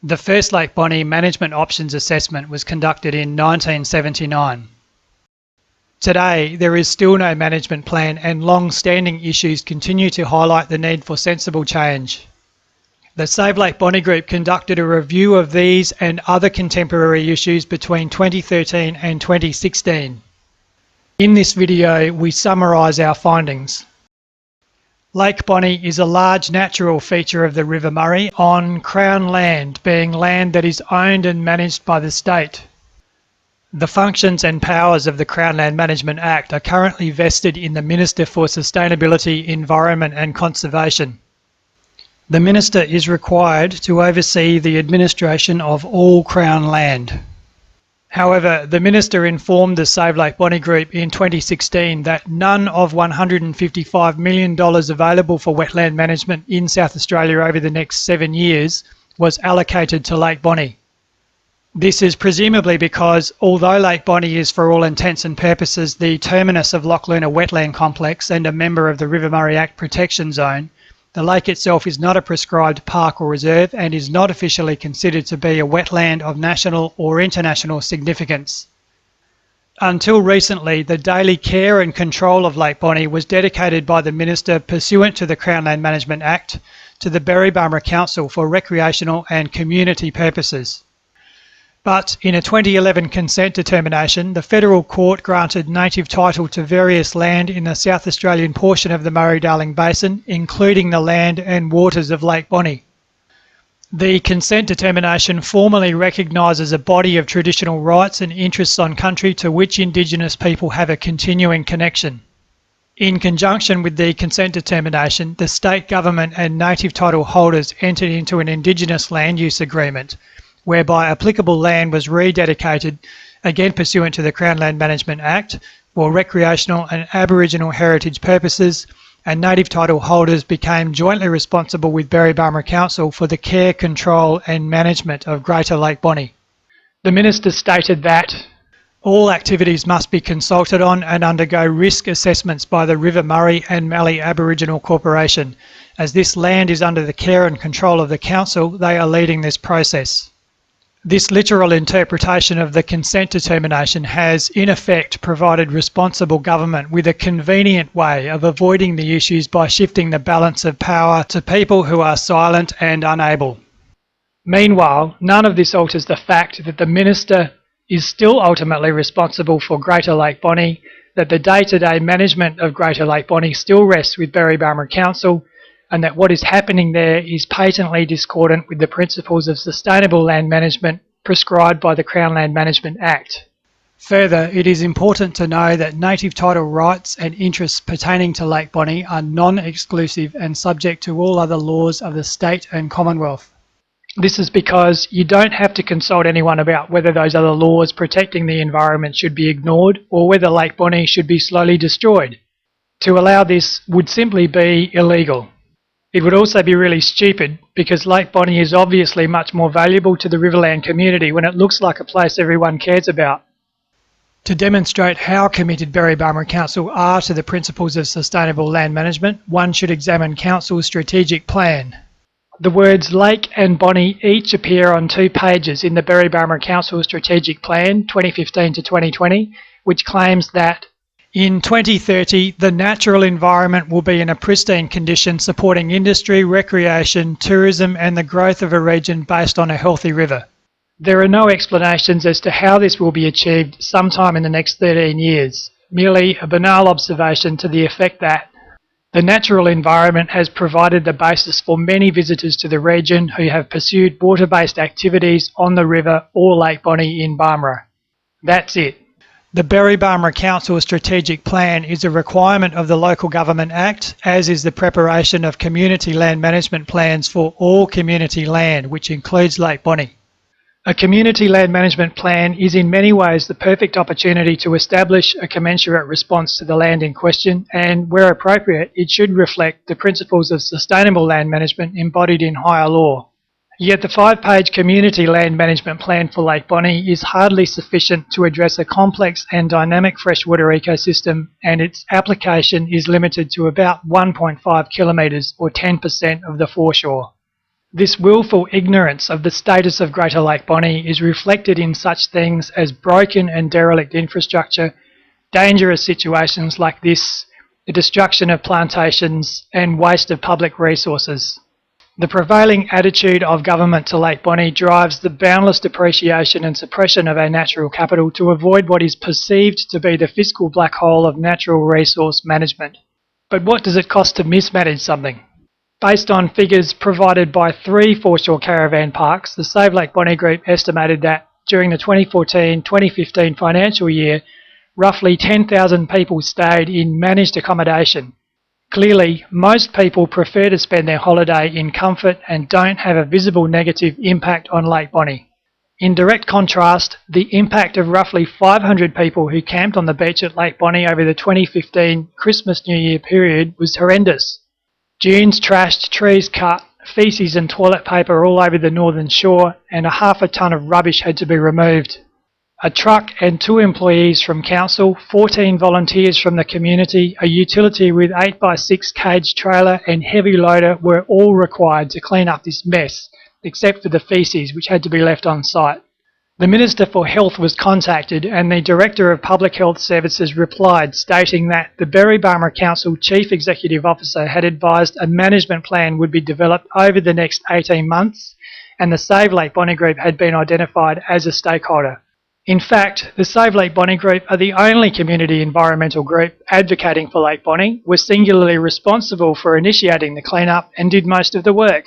The first Lake Bonney Management Options Assessment was conducted in 1979. Today, there is still no management plan, and long-standing issues continue to highlight the need for sensible change. The Save Lake Bonney Group conducted a review of these and other contemporary issues between 2013 and 2016. In this video, we summarise our findings. Lake Bonney is a large natural feature of the River Murray on Crown land, being land that is owned and managed by the state. The functions and powers of the Crown Land Management Act are currently vested in the Minister for Sustainability, Environment and Conservation. The Minister is required to oversee the administration of all Crown land. However, the Minister informed the Save Lake Bonney Group in 2016 that none of $155 million available for wetland management in South Australia over the next 7 years was allocated to Lake Bonney. This is presumably because, although Lake Bonney is for all intents and purposes the terminus of Lochluna Wetland Complex and a member of the River Murray Act Protection Zone, the lake itself is not a prescribed park or reserve and is not officially considered to be a wetland of national or international significance. Until recently, the daily care and control of Lake Bonney was dedicated by the Minister pursuant to the Crown Land Management Act to the Barmera Council for recreational and community purposes. But in a 2011 consent determination, the Federal Court granted native title to various land in the South Australian portion of the Murray-Darling Basin, including the land and waters of Lake Bonney. The consent determination formally recognises a body of traditional rights and interests on country to which Indigenous people have a continuing connection. In conjunction with the consent determination, the state government and native title holders entered into an Indigenous land use agreement, whereby applicable land was rededicated, again pursuant to the Crown Land Management Act, for recreational and Aboriginal heritage purposes, and native title holders became jointly responsible with Barmera Council for the care, control and management of Greater Lake Bonney. The Minister stated that all activities must be consulted on and undergo risk assessments by the River Murray and Mallee Aboriginal Corporation. As this land is under the care and control of the Council, they are leading this process. This literal interpretation of the consent determination has, in effect, provided responsible government with a convenient way of avoiding the issues by shifting the balance of power to people who are silent and unable. Meanwhile, none of this alters the fact that the Minister is still ultimately responsible for Greater Lake Bonney, that the day-to-day management of Greater Lake Bonney still rests with Barmera Council, and that what is happening there is patently discordant with the principles of sustainable land management prescribed by the Crown Land Management Act. Further, it is important to know that native title rights and interests pertaining to Lake Bonney are non-exclusive and subject to all other laws of the state and Commonwealth. This is because you don't have to consult anyone about whether those other laws protecting the environment should be ignored or whether Lake Bonney should be slowly destroyed. To allow this would simply be illegal. It would also be really stupid because Lake Bonney is obviously much more valuable to the Riverland community when it looks like a place everyone cares about. To demonstrate how committed Barmera Council are to the principles of sustainable land management, one should examine Council's strategic plan. The words Lake and Bonney each appear on 2 pages in the Barmera Council Strategic Plan 2015 to 2020, which claims that in 2030, the natural environment will be in a pristine condition, supporting industry, recreation, tourism and the growth of a region based on a healthy river. There are no explanations as to how this will be achieved sometime in the next 13 years, merely a banal observation to the effect that the natural environment has provided the basis for many visitors to the region who have pursued water-based activities on the river or Lake Bonney in Barmera. That's it. The Barmera Council Strategic Plan is a requirement of the Local Government Act, as is the preparation of community land management plans for all community land, which includes Lake Bonney. A community land management plan is in many ways the perfect opportunity to establish a commensurate response to the land in question, and where appropriate, it should reflect the principles of sustainable land management embodied in higher law. Yet the 5-page community land management plan for Lake Bonney is hardly sufficient to address a complex and dynamic freshwater ecosystem, and its application is limited to about 1.5 kilometres or 10% of the foreshore. This willful ignorance of the status of Greater Lake Bonney is reflected in such things as broken and derelict infrastructure, dangerous situations like this, the destruction of plantations, and waste of public resources. The prevailing attitude of government to Lake Bonney drives the boundless depreciation and suppression of our natural capital to avoid what is perceived to be the fiscal black hole of natural resource management. But what does it cost to mismanage something? Based on figures provided by 3 foreshore caravan parks, the Save Lake Bonney Group estimated that during the 2014-2015 financial year, roughly 10,000 people stayed in managed accommodation. Clearly, most people prefer to spend their holiday in comfort and don't have a visible negative impact on Lake Bonney. In direct contrast, the impact of roughly 500 people who camped on the beach at Lake Bonney over the 2015 Christmas-New Year period was horrendous. Dunes trashed, trees cut, feces and toilet paper all over the northern shore, and a half a tonne of rubbish had to be removed. A truck and 2 employees from council, 14 volunteers from the community, a utility with 8x6 cage trailer and heavy loader were all required to clean up this mess, except for the feces which had to be left on site. The Minister for Health was contacted and the Director of Public Health Services replied, stating that the Barmera Council Chief Executive Officer had advised a management plan would be developed over the next 18 months and the Save Lake Bonney Group had been identified as a stakeholder. In fact, the Save Lake Bonney Group are the only community environmental group advocating for Lake Bonney, were singularly responsible for initiating the cleanup and did most of the work.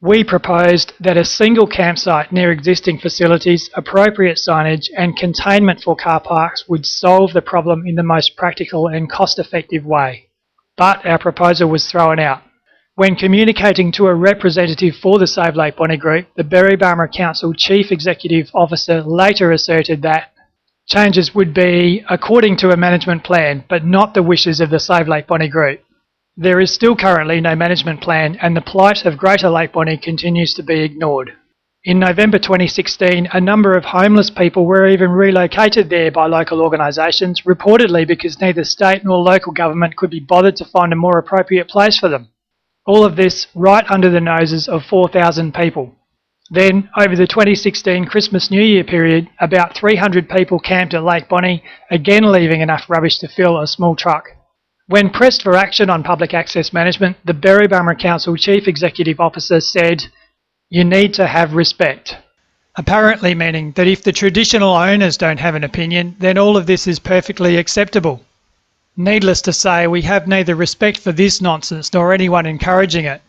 We proposed that a single campsite near existing facilities, appropriate signage and containment for car parks would solve the problem in the most practical and cost-effective way. But our proposal was thrown out. When communicating to a representative for the Save Lake Bonney Group, the Barmera Council Chief Executive Officer later asserted that changes would be according to a management plan, but not the wishes of the Save Lake Bonney Group. There is still currently no management plan and the plight of Greater Lake Bonney continues to be ignored. In November 2016, a number of homeless people were even relocated there by local organisations, reportedly because neither state nor local government could be bothered to find a more appropriate place for them. All of this right under the noses of 4,000 people. Then, over the 2016 Christmas-New Year period, about 300 people camped at Lake Bonney, again leaving enough rubbish to fill a small truck. When pressed for action on public access management, the Barmera Council Chief Executive Officer said, "You need to have respect." Apparently meaning that if the traditional owners don't have an opinion, then all of this is perfectly acceptable. Needless to say, we have neither respect for this nonsense nor anyone encouraging it.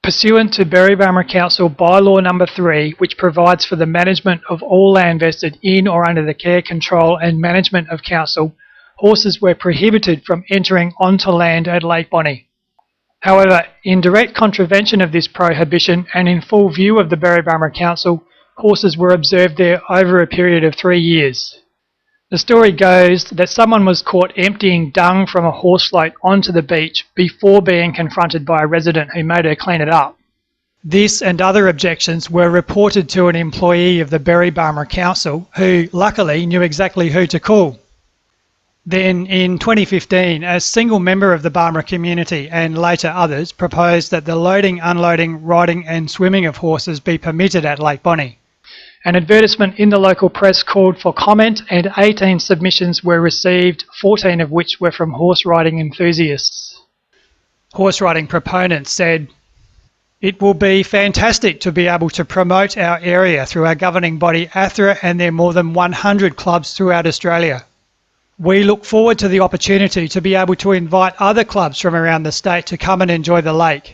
Pursuant to Barmera Council Bylaw Number 3, which provides for the management of all land vested in or under the care, control and management of council, horses were prohibited from entering onto land at Lake Bonney. However, in direct contravention of this prohibition and in full view of the Barmera Council, horses were observed there over a period of 3 years. The story goes that someone was caught emptying dung from a horse float onto the beach before being confronted by a resident who made her clean it up. This and other objections were reported to an employee of the Barmera Council who, luckily, knew exactly who to call. Then, in 2015, a single member of the Barmera community and later others proposed that the loading, unloading, riding and swimming of horses be permitted at Lake Bonney. An advertisement in the local press called for comment and 18 submissions were received, 14 of which were from horse riding enthusiasts. Horse riding proponents said, "It will be fantastic to be able to promote our area through our governing body ATHRA and their more than 100 clubs throughout Australia. We look forward to the opportunity to be able to invite other clubs from around the state to come and enjoy the lake.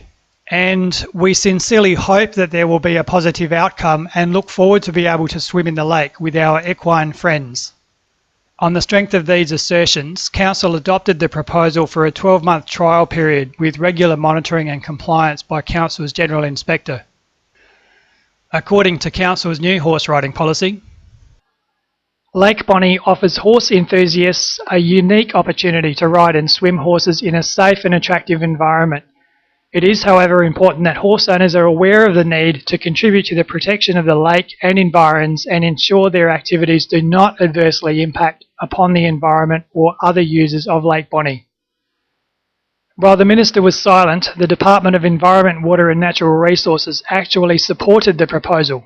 And we sincerely hope that there will be a positive outcome and look forward to be able to swim in the lake with our equine friends." On the strength of these assertions, Council adopted the proposal for a 12-month trial period with regular monitoring and compliance by Council's General Inspector. According to Council's new horse riding policy, Lake Bonney offers horse enthusiasts a unique opportunity to ride and swim horses in a safe and attractive environment. It is, however, important that horse owners are aware of the need to contribute to the protection of the lake and environs and ensure their activities do not adversely impact upon the environment or other users of Lake Bonney. While the Minister was silent, the Department of Environment, Water and Natural Resources actually supported the proposal.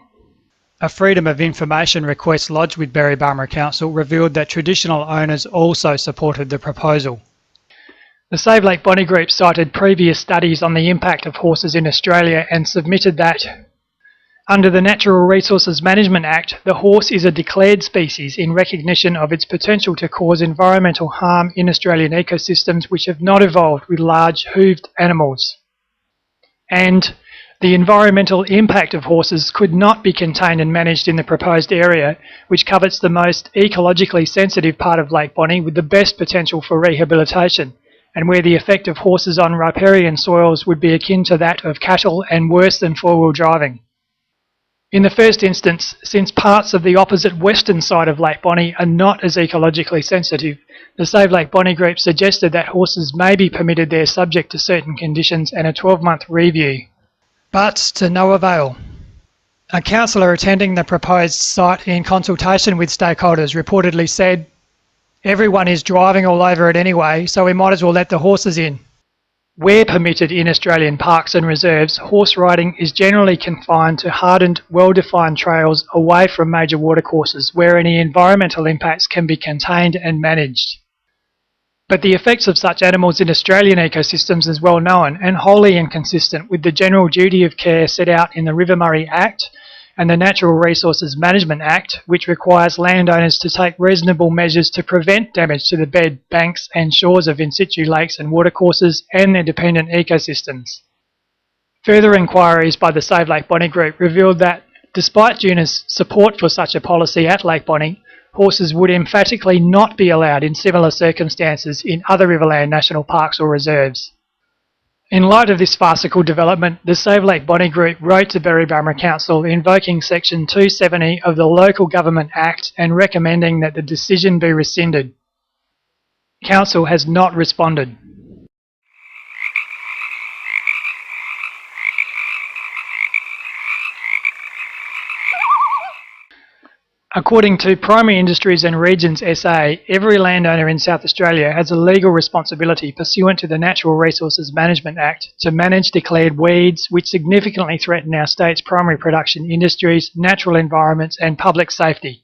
A Freedom of Information request lodged with Barmera Council revealed that traditional owners also supported the proposal. The Save Lake Bonney group cited previous studies on the impact of horses in Australia and submitted that, under the Natural Resources Management Act, the horse is a declared species in recognition of its potential to cause environmental harm in Australian ecosystems which have not evolved with large hooved animals. And the environmental impact of horses could not be contained and managed in the proposed area, which covers the most ecologically sensitive part of Lake Bonney with the best potential for rehabilitation, and where the effect of horses on riparian soils would be akin to that of cattle and worse than four-wheel driving. In the first instance, since parts of the opposite western side of Lake Bonney are not as ecologically sensitive, the Save Lake Bonney group suggested that horses may be permitted there subject to certain conditions and a 12-month review. But to no avail. A councillor attending the proposed site in consultation with stakeholders reportedly said, "Everyone is driving all over it anyway, so we might as well let the horses in." Where permitted in Australian parks and reserves, horse riding is generally confined to hardened, well-defined trails away from major watercourses where any environmental impacts can be contained and managed. But the effects of such animals in Australian ecosystems is well known and wholly inconsistent with the general duty of care set out in the River Murray Act and the Natural Resources Management Act, which requires landowners to take reasonable measures to prevent damage to the bed, banks and shores of in situ lakes and watercourses and their dependent ecosystems. Further inquiries by the Save Lake Bonney group revealed that, despite Juna's support for such a policy at Lake Bonney, horses would emphatically not be allowed in similar circumstances in other Riverland national parks or reserves. In light of this farcical development, the Save Lake Bonney group wrote to Barmera Council invoking Section 270 of the Local Government Act and recommending that the decision be rescinded. Council has not responded. According to Primary Industries and Regions SA, every landowner in South Australia has a legal responsibility pursuant to the Natural Resources Management Act to manage declared weeds which significantly threaten our state's primary production industries, natural environments and public safety.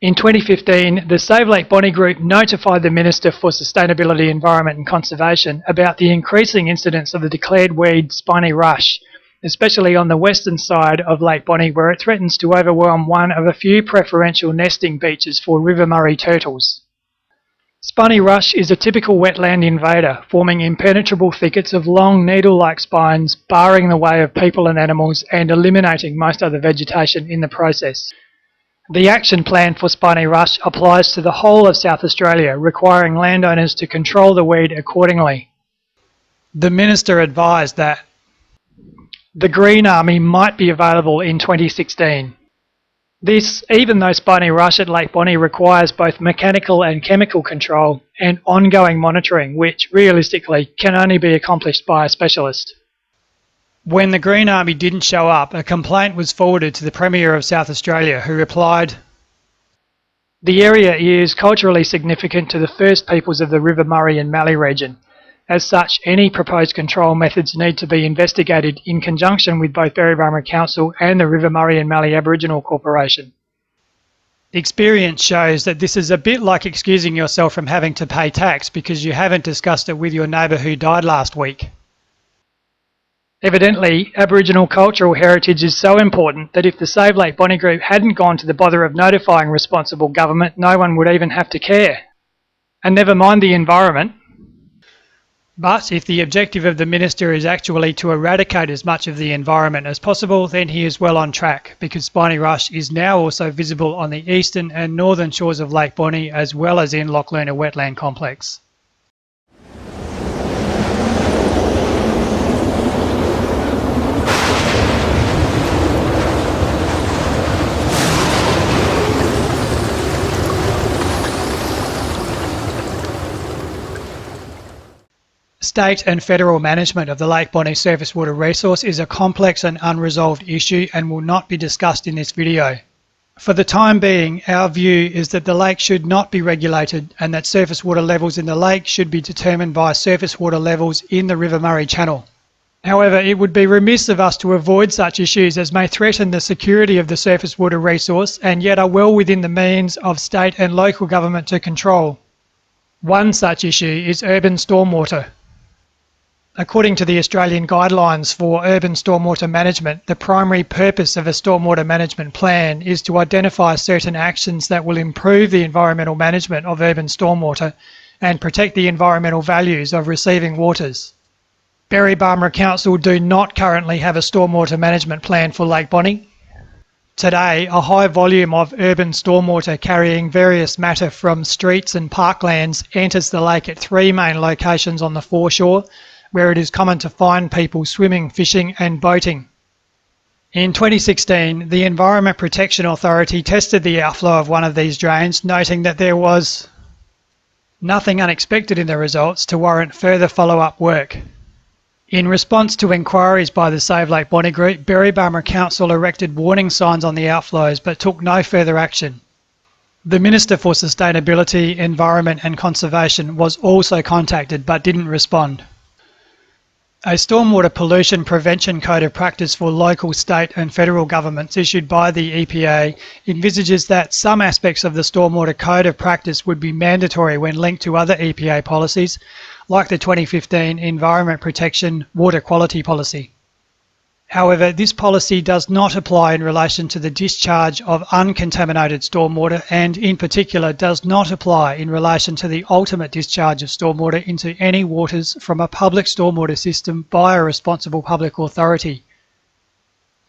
In 2015, the Save Lake Bonney group notified the Minister for Sustainability, Environment and Conservation about the increasing incidence of the declared weed spiny rush, especially on the western side of Lake Bonney where it threatens to overwhelm one of a few preferential nesting beaches for River Murray turtles. Spiny rush is a typical wetland invader, forming impenetrable thickets of long needle-like spines, barring the way of people and animals and eliminating most other vegetation in the process. The action plan for spiny rush applies to the whole of South Australia, requiring landowners to control the weed accordingly. The Minister advised that the Green Army might be available in 2016. This, even though spiny rush at Lake Bonney requires both mechanical and chemical control and ongoing monitoring, which realistically can only be accomplished by a specialist. When the Green Army didn't show up, a complaint was forwarded to the Premier of South Australia, who replied, "The area is culturally significant to the First Peoples of the River Murray and Mallee region. As such, any proposed control methods need to be investigated in conjunction with both Barmera Council and the River Murray and Mallee Aboriginal Corporation." Experience shows that this is a bit like excusing yourself from having to pay tax because you haven't discussed it with your neighbour who died last week. Evidently, Aboriginal cultural heritage is so important that if the Save Lake Bonney group hadn't gone to the bother of notifying responsible government, no one would even have to care. And never mind the environment. But if the objective of the Minister is actually to eradicate as much of the environment as possible, then he is well on track, because spiny rush is now also visible on the eastern and northern shores of Lake Bonney as well as in Lochluna Wetland Complex. State and federal management of the Lake Bonney surface water resource is a complex and unresolved issue and will not be discussed in this video. For the time being, our view is that the lake should not be regulated and that surface water levels in the lake should be determined by surface water levels in the River Murray Channel. However, it would be remiss of us to avoid such issues as may threaten the security of the surface water resource and yet are well within the means of state and local government to control. One such issue is urban stormwater. According to the Australian Guidelines for Urban Stormwater Management, the primary purpose of a stormwater management plan is to identify certain actions that will improve the environmental management of urban stormwater and protect the environmental values of receiving waters. Barmera Council do not currently have a stormwater management plan for Lake Bonney. Today, a high volume of urban stormwater carrying various matter from streets and parklands enters the lake at 3 main locations on the foreshore, where it is common to find people swimming, fishing and boating. In 2016, the Environment Protection Authority tested the outflow of one of these drains, noting that there was nothing unexpected in the results to warrant further follow-up work. In response to inquiries by the Save Lake Bonney Group, Barmera Council erected warning signs on the outflows but took no further action. The Minister for Sustainability, Environment and Conservation was also contacted but didn't respond. A Stormwater Pollution Prevention Code of Practice for local, state and federal governments issued by the EPA envisages that some aspects of the Stormwater Code of Practice would be mandatory when linked to other EPA policies, like the 2015 Environment Protection Water Quality Policy. However, this policy does not apply in relation to the discharge of uncontaminated stormwater and, in particular, does not apply in relation to the ultimate discharge of stormwater into any waters from a public stormwater system by a responsible public authority.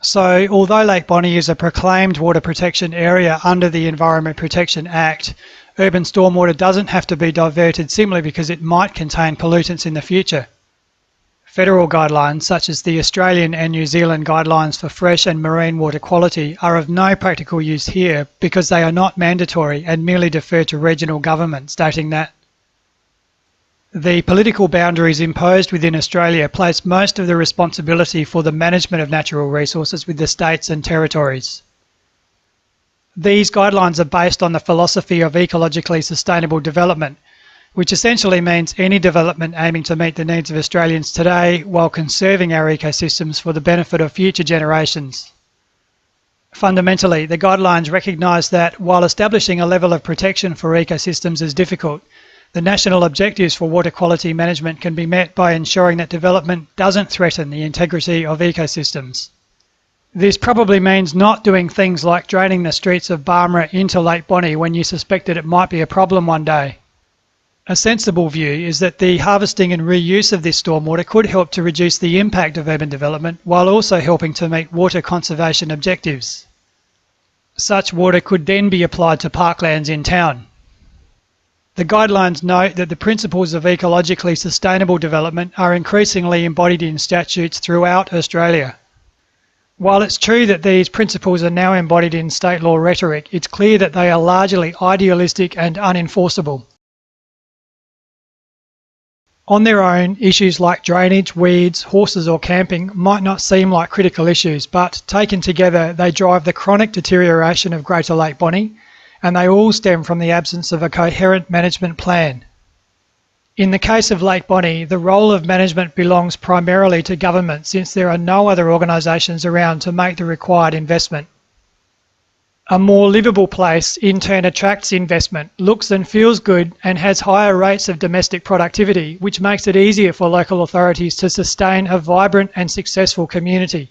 So, although Lake Bonney is a proclaimed water protection area under the Environment Protection Act, urban stormwater doesn't have to be diverted simply because it might contain pollutants in the future. Federal guidelines, such as the Australian and New Zealand guidelines for fresh and marine water quality, are of no practical use here because they are not mandatory and merely defer to regional government, stating that the political boundaries imposed within Australia place most of the responsibility for the management of natural resources with the states and territories. These guidelines are based on the philosophy of ecologically sustainable development, which essentially means any development aiming to meet the needs of Australians today while conserving our ecosystems for the benefit of future generations. Fundamentally, the guidelines recognise that while establishing a level of protection for ecosystems is difficult, the national objectives for water quality management can be met by ensuring that development doesn't threaten the integrity of ecosystems. This probably means not doing things like draining the streets of Barmera into Lake Bonney when you suspect that it might be a problem one day. A sensible view is that the harvesting and reuse of this stormwater could help to reduce the impact of urban development while also helping to meet water conservation objectives. Such water could then be applied to parklands in town. The guidelines note that the principles of ecologically sustainable development are increasingly embodied in statutes throughout Australia. While it's true that these principles are now embodied in state law rhetoric, it's clear that they are largely idealistic and unenforceable. On their own, issues like drainage, weeds, horses or camping might not seem like critical issues, but taken together they drive the chronic deterioration of Greater Lake Bonney, and they all stem from the absence of a coherent management plan. In the case of Lake Bonney, the role of management belongs primarily to government since there are no other organisations around to make the required investment. A more livable place in turn attracts investment, looks and feels good, and has higher rates of domestic productivity, which makes it easier for local authorities to sustain a vibrant and successful community.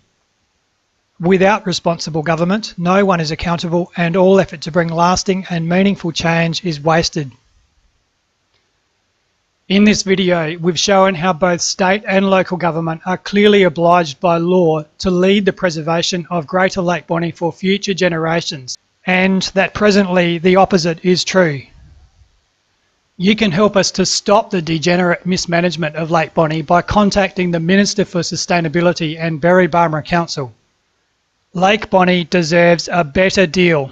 Without responsible government, no one is accountable and all effort to bring lasting and meaningful change is wasted. In this video, we've shown how both state and local government are clearly obliged by law to lead the preservation of Greater Lake Bonney for future generations, and that presently the opposite is true. You can help us to stop the degenerate mismanagement of Lake Bonney by contacting the Minister for Sustainability and Barmera Council. Lake Bonney deserves a better deal.